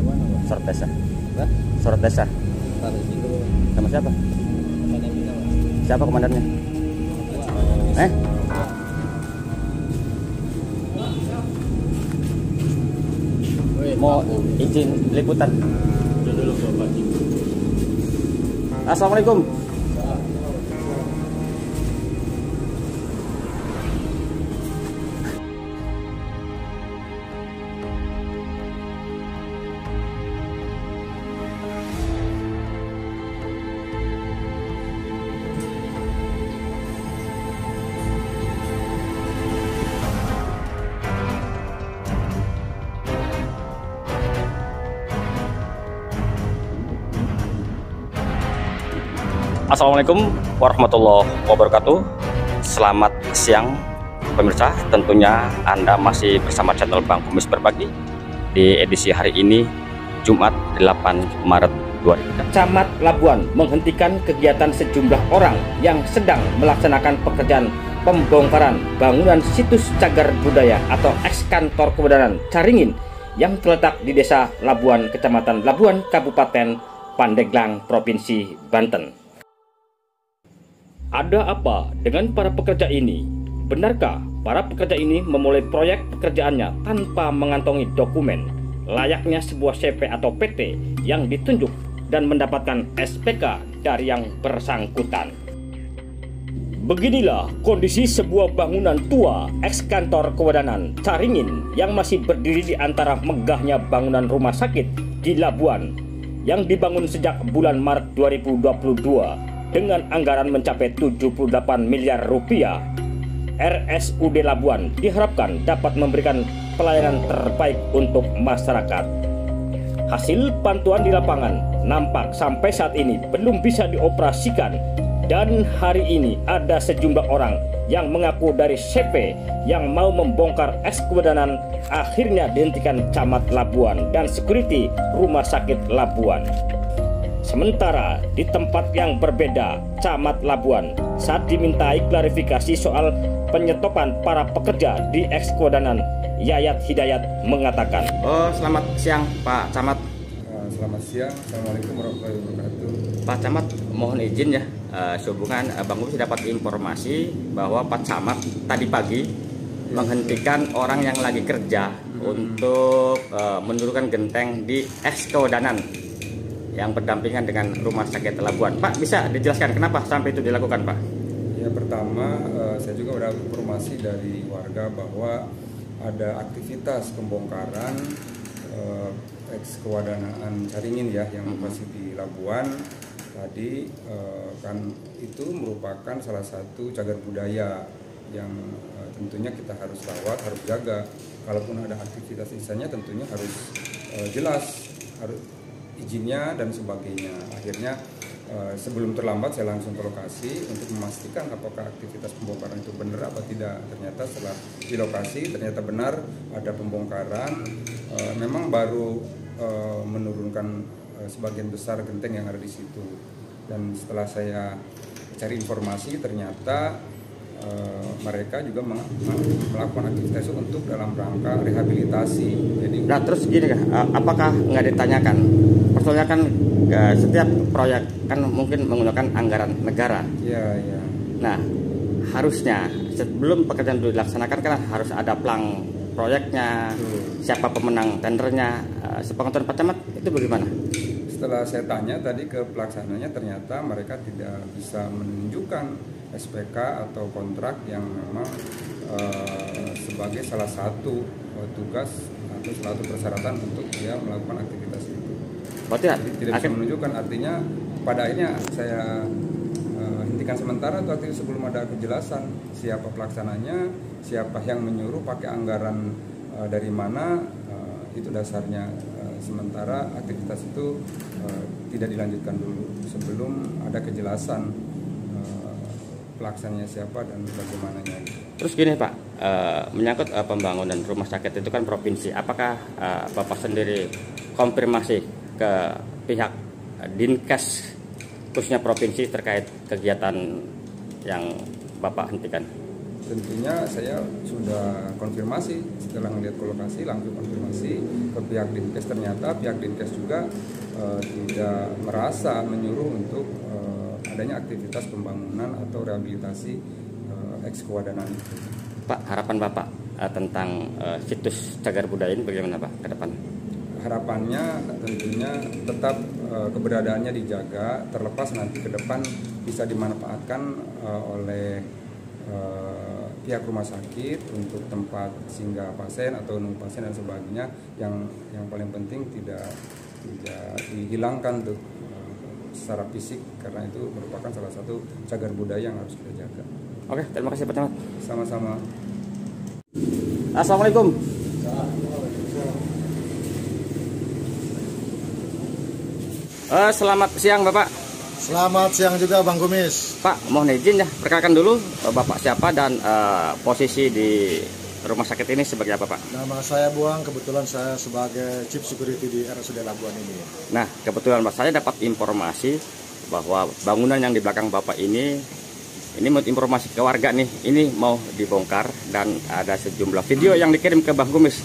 Bagaimana, Pak? Sorot desa. Hah? Sorot desa. Pak, izin dulu. Sama siapa? Komandan kita, Pak. Siapa komandannya? Wah. Woi, Mau izin liputan. dulu Bapak. Assalamualaikum. Assalamualaikum warahmatullahi wabarakatuh. Selamat siang pemirsa. Tentunya Anda masih bersama channel Bang Kumis Berbagi di edisi hari ini, Jumat 8 Maret 2020. Camat Labuan menghentikan kegiatan sejumlah orang yang sedang melaksanakan pekerjaan pembongkaran bangunan situs cagar budaya atau eks kantor Kewadanan Caringin yang terletak di Desa Labuan, Kecamatan Labuan, Kabupaten Pandeglang, Provinsi Banten. Ada apa dengan para pekerja ini? Benarkah para pekerja ini memulai proyek pekerjaannya tanpa mengantongi dokumen layaknya sebuah CP atau PT yang ditunjuk dan mendapatkan SPK dari yang bersangkutan? Beginilah kondisi sebuah bangunan tua eks kantor Kewadanan Caringin yang masih berdiri di antara megahnya bangunan rumah sakit di Labuan yang dibangun sejak bulan Maret 2022 dengan anggaran mencapai 78 miliar rupiah. RSUD Labuan diharapkan dapat memberikan pelayanan terbaik untuk masyarakat. Hasil pantauan di lapangan nampak sampai saat ini belum bisa dioperasikan, dan hari ini ada sejumlah orang yang mengaku dari CP yang mau membongkar eks Kewadanan akhirnya dihentikan Camat Labuan dan security Rumah Sakit Labuan. Sementara di tempat yang berbeda, Camat Labuan saat dimintai klarifikasi soal penyetopan para pekerja di eks Kewadanan, Yayat Hidayat mengatakan, selamat siang Pak Camat. Selamat siang, Assalamualaikum warahmatullahi wabarakatuh. Pak Camat, mohon izin ya, sehubungan Bang Kumis dapat informasi bahwa Pak Camat tadi pagi menghentikan orang yang lagi kerja untuk menurunkan genteng di eks Kewadanan yang berdampingan dengan Rumah Sakit Labuan. Pak, bisa dijelaskan kenapa sampai itu dilakukan, Pak? Ya, pertama saya juga mendapat informasi dari warga bahwa ada aktivitas pembongkaran eks Kewadanan Caringin ya yang masih di Labuan. Tadi kan itu merupakan salah satu cagar budaya yang tentunya kita harus rawat, harus jaga. Kalaupun ada aktivitas sisanya tentunya harus jelas, harus izinnya dan sebagainya. Akhirnya sebelum terlambat saya langsung ke lokasi untuk memastikan apakah aktivitas pembongkaran itu benar apa tidak. Ternyata setelah di lokasi ternyata benar ada pembongkaran. Memang baru menurunkan sebagian besar genteng yang ada di situ. Dan setelah saya cari informasi ternyata mereka juga melakukan aktivitas itu untuk dalam rangka rehabilitasi. Jadi, nah terus gini apakah nggak ditanyakan? Persoalannya kan setiap proyek kan mungkin menggunakan anggaran negara. ya. Nah harusnya sebelum pekerjaan itu dilaksanakan kan harus ada plang proyeknya, siapa pemenang tendernya. Sepengetahuan Pak Camat itu bagaimana? Setelah saya tanya tadi ke pelaksananya ternyata mereka tidak bisa menunjukkan SPK atau kontrak yang memang sebagai salah satu tugas atau salah satu persyaratan untuk dia melakukan aktivitas itu. Berarti jadi tidak bisa menunjukkan, artinya pada akhirnya saya hentikan sementara itu aktivitas sebelum ada kejelasan siapa pelaksananya, siapa yang menyuruh, pakai anggaran dari mana, itu dasarnya. Sementara aktivitas itu tidak dilanjutkan dulu sebelum ada kejelasan pelaksananya siapa dan bagaimananya. Terus gini Pak, menyangkut pembangunan rumah sakit itu kan provinsi, apakah Bapak sendiri konfirmasi ke pihak Dinkes khususnya provinsi terkait kegiatan yang Bapak hentikan? tentunya saya sudah konfirmasi setelah melihat ke lokasi, langsung konfirmasi ke pihak Dinkes. Ternyata pihak Dinkes juga tidak merasa menyuruh untuk adanya aktivitas pembangunan atau rehabilitasi eks Kewadanan itu. Pak, harapan Bapak tentang situs cagar budaya ini bagaimana Pak ke depan? Harapannya tentunya tetap keberadaannya dijaga, terlepas nanti ke depan bisa dimanfaatkan oleh pihak rumah sakit untuk tempat singgah pasien atau nunggu pasien dan sebagainya. Yang paling penting tidak dihilangkan tuh secara fisik, karena itu merupakan salah satu cagar budaya yang harus kita jaga. Oke, terima kasih Pak Camat. Sama-sama. Assalamualaikum. Selamat siang Bapak. Selamat siang juga Bang Kumis. Pak, mohon izin ya, perkenalkan dulu Bapak siapa dan posisi di rumah sakit ini sebagai apa Pak? Nama saya Buang, kebetulan saya sebagai Chief Security di RSUD Labuan ini. Nah, kebetulan Pak, saya dapat informasi bahwa bangunan yang di belakang Bapak ini menurut informasi ke warga nih, ini mau dibongkar dan ada sejumlah video yang dikirim ke Bang Kumis.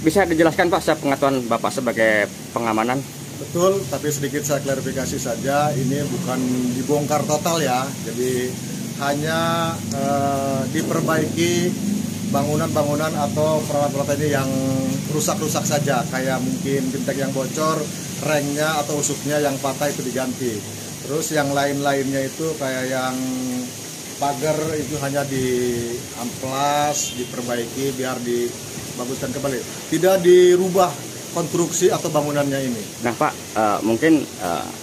Bisa dijelaskan Pak, saya pengetahuan Bapak sebagai pengamanan? Betul, tapi sedikit saya klarifikasi saja, ini bukan dibongkar total ya, jadi hanya diperbaiki bangunan-bangunan atau peralatan ini yang rusak-rusak saja, kayak mungkin genteng yang bocor, rengnya atau usuknya yang patah itu diganti. Terus yang lain-lainnya itu kayak yang pagar itu hanya diamplas, diperbaiki biar dibaguskan kembali. Tidak dirubah konstruksi atau bangunannya ini. Nah Pak, mungkin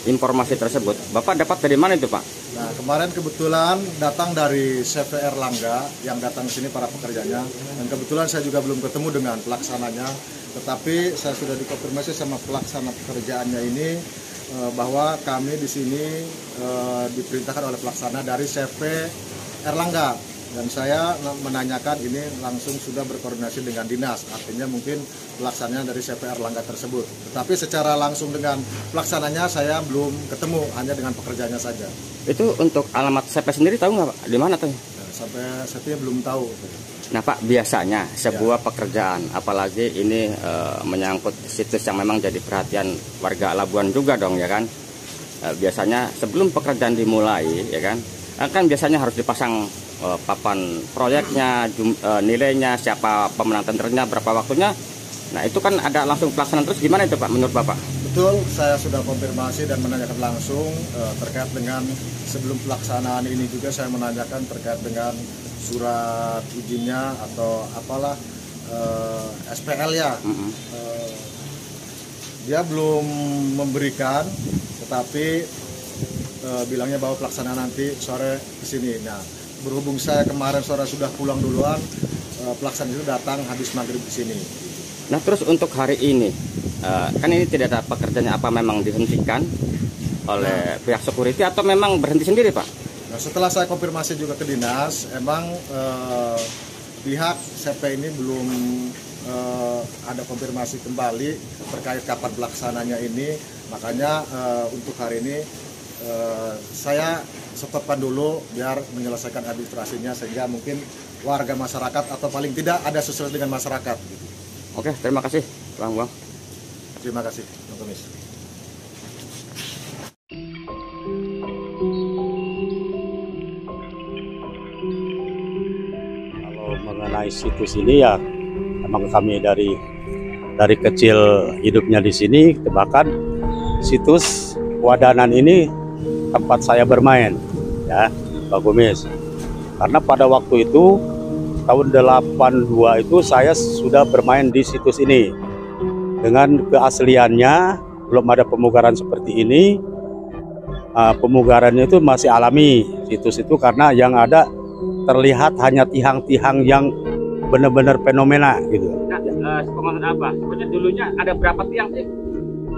informasi tersebut Bapak dapat dari mana itu Pak? Nah kemarin kebetulan datang dari CV Erlangga yang datang ke sini para pekerjanya, dan kebetulan saya juga belum ketemu dengan pelaksananya, tetapi saya sudah dikonfirmasi sama pelaksana pekerjaannya ini bahwa kami di sini diperintahkan oleh pelaksana dari CV Erlangga, dan saya menanyakan ini langsung sudah berkoordinasi dengan dinas, artinya mungkin pelaksananya dari CV Erlangga tersebut. Tetapi secara langsung dengan pelaksananya saya belum ketemu, hanya dengan pekerjanya saja. Itu untuk alamat CV sendiri tahu nggak Pak? Di mana tuh? Nah, sampai saya belum tahu. Nah Pak, biasanya sebuah pekerjaan, apalagi ini menyangkut situs yang memang jadi perhatian warga Labuan juga dong ya kan. Biasanya sebelum pekerjaan dimulai ya kan biasanya harus dipasang papan proyeknya, nilainya, siapa pemenang tendernya, berapa waktunya. Nah itu kan ada langsung pelaksanaan, terus gimana itu Pak menurut Bapak? Betul, saya sudah konfirmasi dan menanyakan langsung terkait dengan sebelum pelaksanaan ini juga saya menanyakan terkait dengan surat izinnya atau apalah SPL ya. Dia belum memberikan, tetapi bilangnya bahwa pelaksanaan nanti sore ke sini. Nah, berhubung saya kemarin sore sudah pulang duluan, pelaksanaan itu datang habis maghrib di sini. Nah terus untuk hari ini, kan ini tidak ada pekerjaannya, apa memang dihentikan oleh pihak security atau memang berhenti sendiri Pak? Nah, setelah saya konfirmasi juga ke dinas, emang pihak CP ini belum ada konfirmasi kembali terkait kapan pelaksananya ini. Makanya untuk hari ini saya stopkan dulu biar menyelesaikan administrasinya, sehingga mungkin warga masyarakat atau paling tidak ada sesuai dengan masyarakat. Oke, terima kasih Bang Buang. Terima kasih Bang Kumis. Kalau mengenai situs ini ya, memang kami dari kecil hidupnya di sini, bahkan situs Kewadanan ini tempat saya bermain, ya, Bang Kumis. Karena pada waktu itu tahun 82 itu saya sudah bermain di situs ini. Dengan keasliannya, belum ada pemugaran seperti ini. Pemugarannya itu masih alami situs itu, karena yang ada terlihat hanya tiang-tiang yang benar-benar fenomena gitu. Nah, sepengetahuan apa? Sebenarnya dulunya ada berapa tiang sih?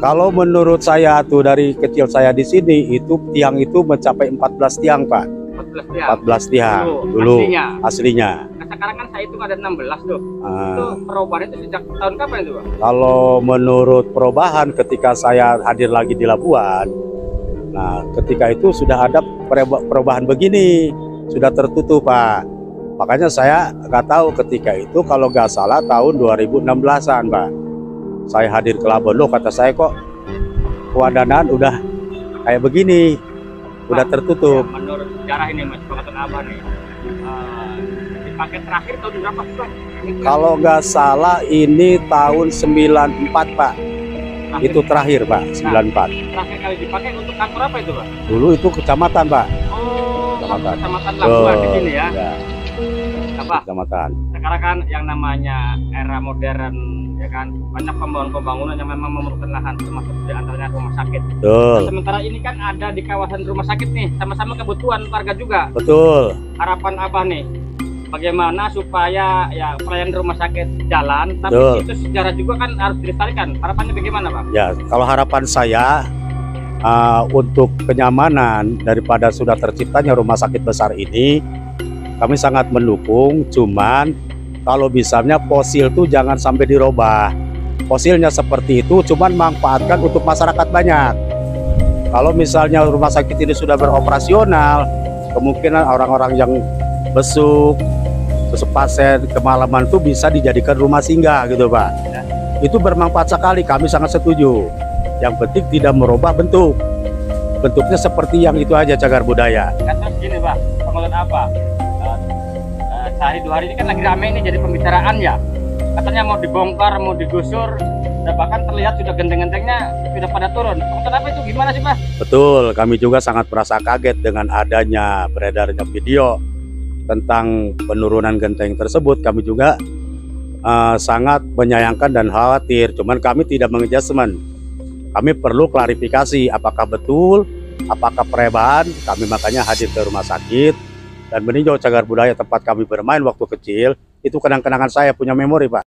Kalau menurut saya tuh dari kecil saya di sini itu tiang itu mencapai 14 tiang Pak. 14 tiang dulu aslinya. Nah, sekarang kan saya itu ada 16 tuh. Itu perubahan itu sejak tahun kapan itu Pak? Kalau menurut perubahan ketika saya hadir lagi di Labuan, nah ketika itu sudah ada perubahan begini, sudah tertutup Pak. Makanya saya nggak tahu ketika itu, kalau nggak salah tahun 2016-an, Pak. Saya hadir ke Labuan, loh kata saya kok kewadanaan udah kayak begini, udah tertutup. Ya, menurut sejarah ini Mas, pengetahuan Abah nih, dipakai terakhir tahun berapa sih Pak? Kalau nggak salah ini tahun 94, Pak. Itu terakhir, Pak, 94. Terakhir kali dipakai untuk kantor apa itu Pak? Dulu itu kecamatan, Pak. Oh, Kecamatan. kecamatan Labuan di sini ya. Apa? Kecamatan. Sekarang kan yang namanya era modern ya kan, banyak pembangunan yang memang memerlukan lahan, termasuk di antaranya rumah sakit. Betul. Nah, sementara ini kan ada di kawasan rumah sakit nih, sama-sama kebutuhan warga juga. Betul. Harapan Abah nih, bagaimana supaya ya pelayanan rumah sakit jalan, tapi Betul. itu sejarah juga kan harus dilestarikan. Harapannya bagaimana Pak? Ya, kalau harapan saya untuk kenyamanan daripada sudah terciptanya rumah sakit besar ini, kami sangat mendukung. Cuman kalau misalnya fosil tuh jangan sampai dirubah. Fosilnya seperti itu, cuman manfaatkan untuk masyarakat banyak. Kalau misalnya rumah sakit ini sudah beroperasional, kemungkinan orang-orang yang besuk, terus pasien kemalaman tuh bisa dijadikan rumah singgah gitu Pak. Itu bermanfaat sekali, kami sangat setuju. Yang penting tidak merubah bentuk. Bentuknya seperti yang itu aja, cagar budaya. Kan terus gini Pak, pengalaman apa? Sehari 2 hari ini kan lagi rame nih jadi pembicaraan ya. Katanya mau dibongkar, mau digusur, dan bahkan terlihat sudah genteng-gentengnya sudah pada turun. Pengalaman apa itu gimana sih Pak? Betul, kami juga sangat merasa kaget dengan adanya beredarnya video tentang penurunan genteng tersebut. Kami juga sangat menyayangkan dan khawatir. Cuman kami tidak mengadjustment. Kami perlu klarifikasi apakah betul, apakah perubahan. Kami makanya hadir ke rumah sakit dan meninjau cagar budaya tempat kami bermain waktu kecil. Itu kenang-kenangan saya punya memori Pak.